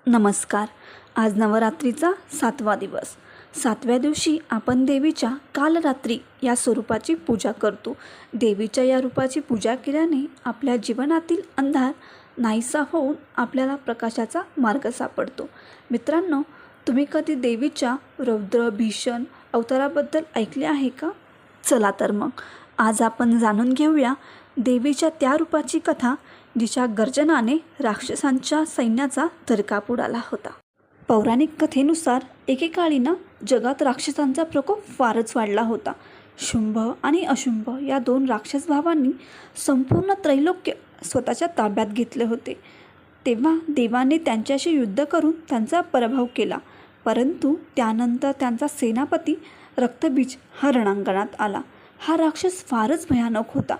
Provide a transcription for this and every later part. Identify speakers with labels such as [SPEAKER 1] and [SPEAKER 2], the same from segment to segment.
[SPEAKER 1] नमस्कार. आज नवरात्रीचा 7वा दिवस. 7व्या दिवशी आपण देवीच्या कालरात्री या स्वरूपाची पूजा करतो. देवीच्या या रूपाची पूजा केल्याने आपल्या जीवनातील अंधार नाहीसा होऊन आपल्याला प्रकाशाचा मार्ग सापडतो. मित्रांनो, तुम्ही कधी देवीच्या रौद्र भीषण अवताराबद्दल ऐकले आहे का? चला तर मग आज आपण जाणून घेऊया देवीच्या त्या रूपाची कथा जिच्या गर्जनाने राक्षसांच्या सैन्याचा थरकाप उडाला होता. पौराणिक कथेनुसार एकेकाळी जगात राक्षसांचा प्रकोप फारच वाढला होता. शुंभ आणि अशुंभ या दोन राक्षस भावांनी संपूर्ण त्रैलोक्य स्वतःच्या ताब्यात घेतले होते. तेव्हा देवाने त्यांच्याशी युद्ध करून त्यांचा पराभव केला. परंतु त्यानंतर त्यांचा सेनापती रक्तबीज हा रणांगणात आला. हा राक्षस फारच भयानक होता,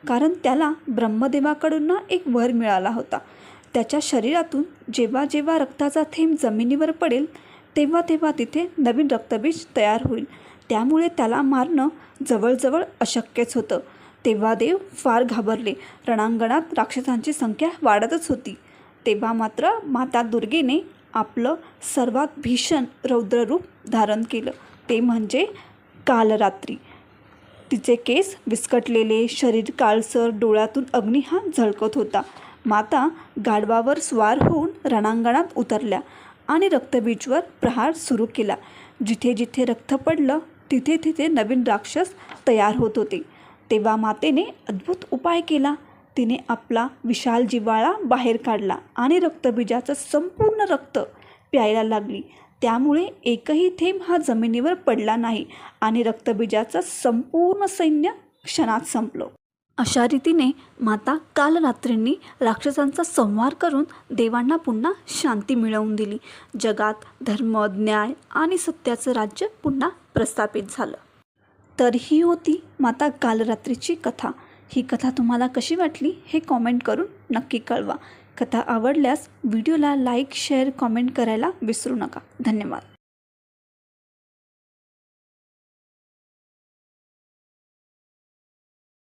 [SPEAKER 1] कारण त्याला ब्रह्मदेवाकडून एक वर मिळाला होता. त्याच्या शरीरातून जेव्हा जेव्हा रक्ताचा थेंब जमिनीवर पडेल तेव्हा तेव्हा तिथे नवीन रक्तबीज तयार होईल. त्यामुळे त्याला मारणं जवळजवळ अशक्यच होतं. तेव्हा देव फार घाबरले. रणांगणात राक्षसांची संख्या वाढतच होती. तेव्हा मात्र माता दुर्गेने आपलं सर्वात भीषण रौद्र रूप धारण केलं, ते म्हणजे कालरात्री. तिचे केस विस्कटलेले, शरीर काळसर, डोळ्यातून अग्नी हा झळकत होता. माता गाढवावर स्वार होऊन रणांगणात उतरल्या आणि रक्तबीजवर प्रहार सुरू केला. जिथे जिथे रक्त पडलं तिथे तिथे नवीन राक्षस तयार होत होते. तेव्हा मातेने अद्भुत उपाय केला. तिने आपला विशाल जिव्हाळा बाहेर काढला आणि रक्तबीजाचं संपूर्ण रक्त प्यायला लागली. त्यामुळे एकही थेंब हा जमिनीवर पडला नाही आणि रक्तबीजाचं संपूर्ण सैन्य क्षणात संपलं. अशा रीतीने माता कालरात्रींनी राक्षसांचा संहार करून देवांना पुन्हा शांती मिळवून दिली. जगात धर्म, न्याय आणि सत्याचं राज्य पुन्हा प्रस्थापित झालं. तर ही होती माता कालरात्रीची कथा. ही कथा तुम्हाला कशी वाटली हे कॉमेंट करून नक्की कळवा. कथा आवडल्यास व्हिडिओला लाईक, शेअर, कॉमेंट करायला विसरू नका. धन्यवाद.